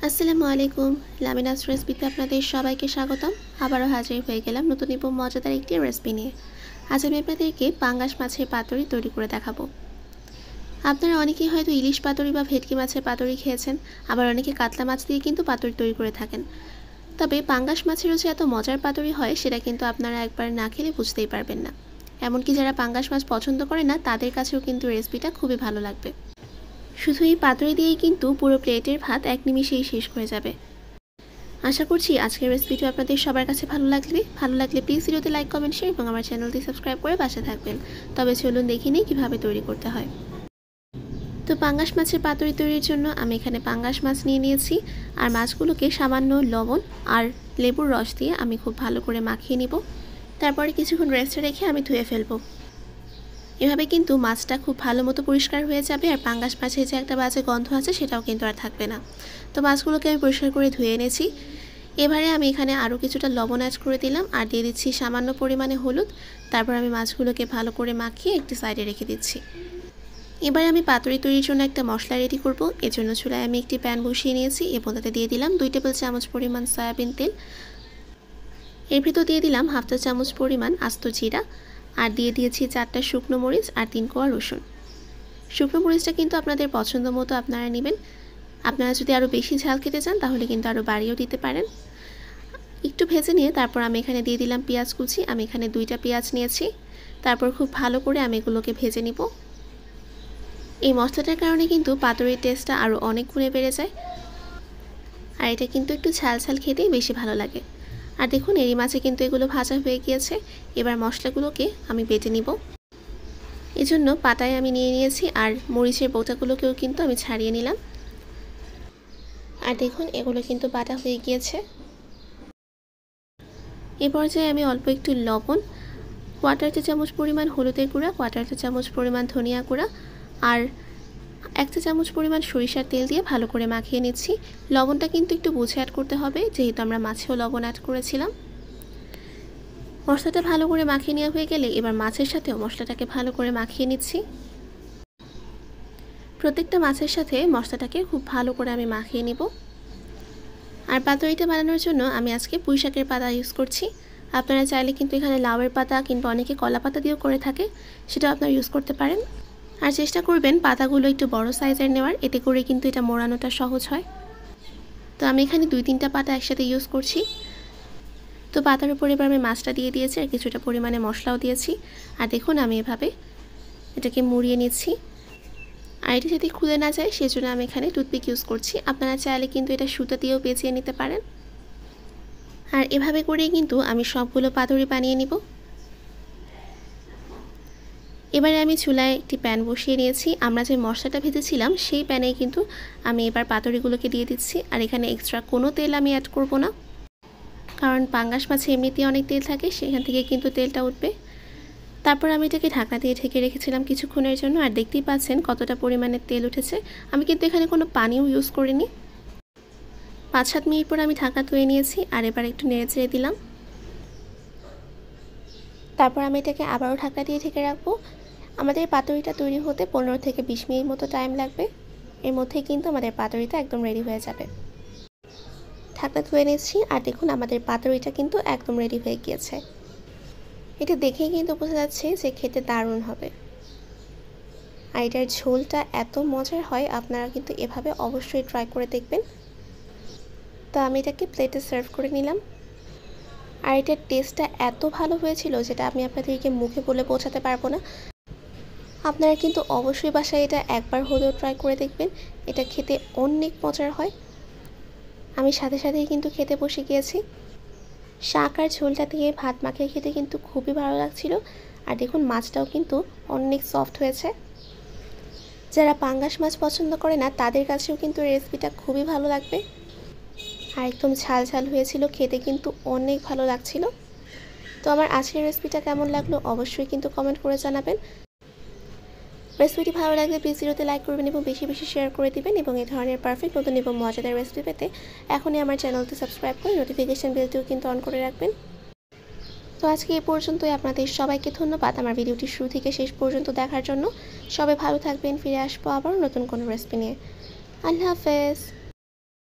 আসসালামু আলাইকুম। লামিনাস রেসিপিতে আপনাদের সবাইকে স্বাগতম। আবারও হাজির হয়ে গেলাম নতুন এবং মজাদার একটি রেসিপি নিয়ে। আজ আমি আপনাদেরকে পাঙ্গাস মাছের পাতুরি তৈরি করে দেখাবো। আপনারা অনেকেই হয়তো ইলিশ পাতুরি বা ভেটকি মাছের পাতুরি খেয়েছেন, আবার অনেকে কাতলা মাছ দিয়ে কিন্তু পাতুরি তৈরি করে থাকেন। তবে পাঙ্গাস মাছেরও যে এত মজার পাতুরি হয় সেটা কিন্তু আপনারা একবার না খেলে বুঝতেই পারবেন না। এমনকি যারা পাঙ্গাস মাছ পছন্দ করে না তাদের কাছেও কিন্তু রেসিপিটা খুবই ভালো লাগবে। শুধু এই পাতুরি দিয়েই কিন্তু পুরো প্লেটের ভাত এক নিমিষেই শেষ হয়ে যাবে। আশা করছি আজকের রেসিপিটি আপনাদের সবার কাছে ভালো লাগলে প্লিজ ভিডিওতে লাইক, কমেন্ট, শেয়ার এবং আমার চ্যানেলটি সাবস্ক্রাইব করে পাশে থাকবেন। তবে চলুন দেখে নিই কীভাবে তৈরি করতে হয়। তো পাঙ্গাস মাছের পাতুরি তৈরির জন্য আমি এখানে পাঙ্গাস মাছ নিয়ে নিয়েছি, আর মাছগুলোকে সামান্য লবণ আর লেবুর রস দিয়ে আমি খুব ভালো করে মাখিয়ে নিব। তারপরে কিছুক্ষণ রেস্টে রেখে আমি ধুয়ে ফেলবো। এভাবে কিন্তু মাছটা খুব ভালো মতো পরিষ্কার হয়ে যাবে, আর পাঙ্গাস মাছের যে একটা বাজে গন্ধ আছে সেটাও কিন্তু আর থাকবে না। তো মাছগুলোকে আমি পরিষ্কার করে ধুয়ে এনেছি। এবারে আমি এখানে আরও কিছুটা লবণ অ্যাড করে দিলাম আর দিয়ে দিচ্ছি সামান্য পরিমাণে হলুদ। তারপর আমি মাছগুলোকে ভালো করে মাখিয়ে একটি সাইডে রেখে দিচ্ছি। এবারে আমি পাতুরি তৈরির জন্য একটা মশলা রেডি করব। এর জন্য চুলায় আমি একটি প্যান বসিয়ে নিয়েছি এবং তাতে দিয়ে দিলাম 2 টেবিল চামচ পরিমাণ সয়াবিন তেল। এর ভিতর দিয়ে দিলাম হাফ চা চামচ পরিমাণ আস্ত জিরা, আর দিয়ে দিয়েছি 4টা শুকনো মরিচ আর 3 কোয়া রসুন। শুকনো মরিচটা কিন্তু আপনাদের পছন্দ মতো আপনারা নেবেন। আপনারা যদি আরও বেশি ঝাল খেতে চান তাহলে কিন্তু আরও বাড়িয়েও দিতে পারেন। একটু ভেজে নিয়ে তারপর আমি এখানে দিয়ে দিলাম পেঁয়াজ কুচি। আমি এখানে 2টা পেঁয়াজ নিয়েছি। তারপর খুব ভালো করে আমি এগুলোকে ভেজে নিব। এই মশলাটার কারণে কিন্তু পাতুরির টেস্টটা আরও অনেক গুণে বেড়ে যায়, আর এটা কিন্তু একটু ঝাল ঝাল খেতেই বেশি ভালো লাগে। আর দেখুন এরই মাঝে কিন্তু এগুলো ভাজা হয়ে গিয়েছে। এবার মশলাগুলোকে আমি বেটে নিব। এজন্য পাটায় আমি নিয়ে নিয়েছি, আর মরিচের বোটাগুলোকেও কিন্তু আমি ছাড়িয়ে নিলাম। আর দেখুন এগুলো কিন্তু বাটা হয়ে গিয়েছে। এ পর্যায়ে আমি অল্প একটু লবণ, 1/4 চা চামচ পরিমাণ হলুদের গুঁড়া, 1/4 চা চামচ পরিমাণ ধনিয়া গুঁড়া আর 1 চা চামচ পরিমাণ সরিষার তেল দিয়ে ভালো করে মাখিয়ে নিচ্ছি। লবণটা কিন্তু একটু বুঝে অ্যাড করতে হবে, যেহেতু আমরা মাছেও লবণ অ্যাড করেছিলাম। মশলাটা ভালো করে মাখিয়ে নেওয়া হয়ে গেলে এবার মাছের সাথেও মশলাটাকে ভালো করে মাখিয়ে নিচ্ছি। প্রত্যেকটা মাছের সাথে মশলাটাকে খুব ভালো করে আমি মাখিয়ে নিব। আর পাতুরিটা বানানোর জন্য আমি আজকে পুঁই শাকের পাতা ইউজ করছি। আপনারা চাইলে কিন্তু এখানে লাউয়ের পাতা কিংবা অনেকে কলা পাতা দিয়েও করে থাকে, সেটাও আপনারা ইউজ করতে পারেন। আর চেষ্টা করবেন পাতাগুলো একটু বড় সাইজের নেওয়ার, এতে করে কিন্তু এটা মোড়ানোটা সহজ হয়। তো আমি এখানে 2-3টা পাতা একসাথে ইউজ করছি। তো পাতার উপরে এবার আমি মাছটা দিয়ে দিয়েছি আর কিছুটা পরিমাণে মশলাও দিয়েছি। আর দেখুন আমি এভাবে এটাকে মুড়িয়ে নিচ্ছি। আর এটি যদি খুলে না যায় সেজন্য আমি এখানে টুথপিক ইউজ করছি। আপনারা চাইলে কিন্তু এটা সুতা দিয়েও পেঁচিয়ে নিতে পারেন। আর এভাবে করেই কিন্তু আমি সবগুলো পাতুরি বানিয়ে নিব। এবারে আমি চুলায় একটি প্যান বসিয়ে নিয়েছি। আমরা যে মশলাটা ভেজেছিলাম সেই প্যানেই কিন্তু আমি এবার পাতুরিগুলোকে দিয়ে দিচ্ছি। আর এখানে এক্সট্রা কোনো তেল আমি অ্যাড করব না, কারণ পাঙ্গাস মাছে এমনিতেই অনেক তেল থাকে, সেখান থেকে কিন্তু তেলটা উঠবে। তারপর আমি এটাকে ঢাকনা দিয়ে ঢেকে রেখেছিলাম কিছুক্ষণের জন্য। আর দেখতেই পাচ্ছেন কতটা পরিমাণে তেল উঠেছে। আমি কিন্তু এখানে কোনো পানিও ইউজ করিনি। 5-7 মিনিট পর আমি ঢাকনা তুলে নিয়েছি, আর এবার একটু নেড়ে চেড়ে দিলাম। তারপর আমি এটাকে আবারও ঢাকনা দিয়ে ঢেকে রাখবো। আমাদের পাতুরিটা তৈরি হতে 15 থেকে 20 মিনিট মতো টাইম লাগবে। এর মধ্যেই কিন্তু আমাদের পাতুরিটা একদম রেডি হয়ে যাবে। ঢাকনা তুলে নিয়েছি, আর দেখুন আমাদের পাতুরিটা কিন্তু একদম রেডি হয়ে গিয়েছে। এটা দেখেই কিন্তু বোঝা যাচ্ছে যে খেতে দারুণ হবে। আর এটার ঝোলটা এত মজার হয়, আপনারা কিন্তু এভাবে অবশ্যই ট্রাই করে দেখবেন। তো আমি এটাকে প্লেটে সার্ভ করে নিলাম। আর এটার টেস্টটা এত ভালো হয়েছিল যেটা আমি আপনাদেরকে মুখে বলে বোঝাতে পারবো না। আপনারা কিন্তু অবশ্যই বাসায় এটা একবার হলেও ট্রাই করে দেখবেন। এটা খেতে অনেক মজার হয়। আমি সাথে সাথেই কিন্তু খেতে বসে গিয়েছি। শাক আর ঝোলটা দিয়ে ভাত মাখিয়ে খেতে কিন্তু খুবই ভালো লাগছিল। আর দেখুন মাছটাও কিন্তু অনেক সফট হয়েছে। যারা পাঙ্গাস মাছ পছন্দ করে না তাদের কাছেও কিন্তু রেসিপিটা খুবই ভালো লাগবে। আর একদম ঝাল ঝাল হয়েছিল, খেতে কিন্তু অনেক ভালো লাগছিল। তো আমার আজকের রেসিপিটা কেমন লাগলো অবশ্যই কিন্তু কমেন্ট করে জানাবেন। রেসিপিটি ভালো লাগলে প্লিজ ভিডিওতে লাইক করবেন এবং বেশি বেশি শেয়ার করে দিবেন। এবং এই ধরনের পারফেক্ট নতুন এবং মজাদার রেসিপি পেতে এখনই আমার চ্যানেলটি সাবস্ক্রাইব করে নোটিফিকেশান বেলটিও কিন্তু অন করে রাখবেন। তো আজকে এই পর্যন্তই। আপনাদের সবাইকে ধন্যবাদ আমার ভিডিওটি শুরু থেকে শেষ পর্যন্ত দেখার জন্য। সবাই ভালো থাকবেন। ফিরে আসবো আবার নতুন কোনো রেসিপি নিয়ে। আল্লাহ হাফেজ।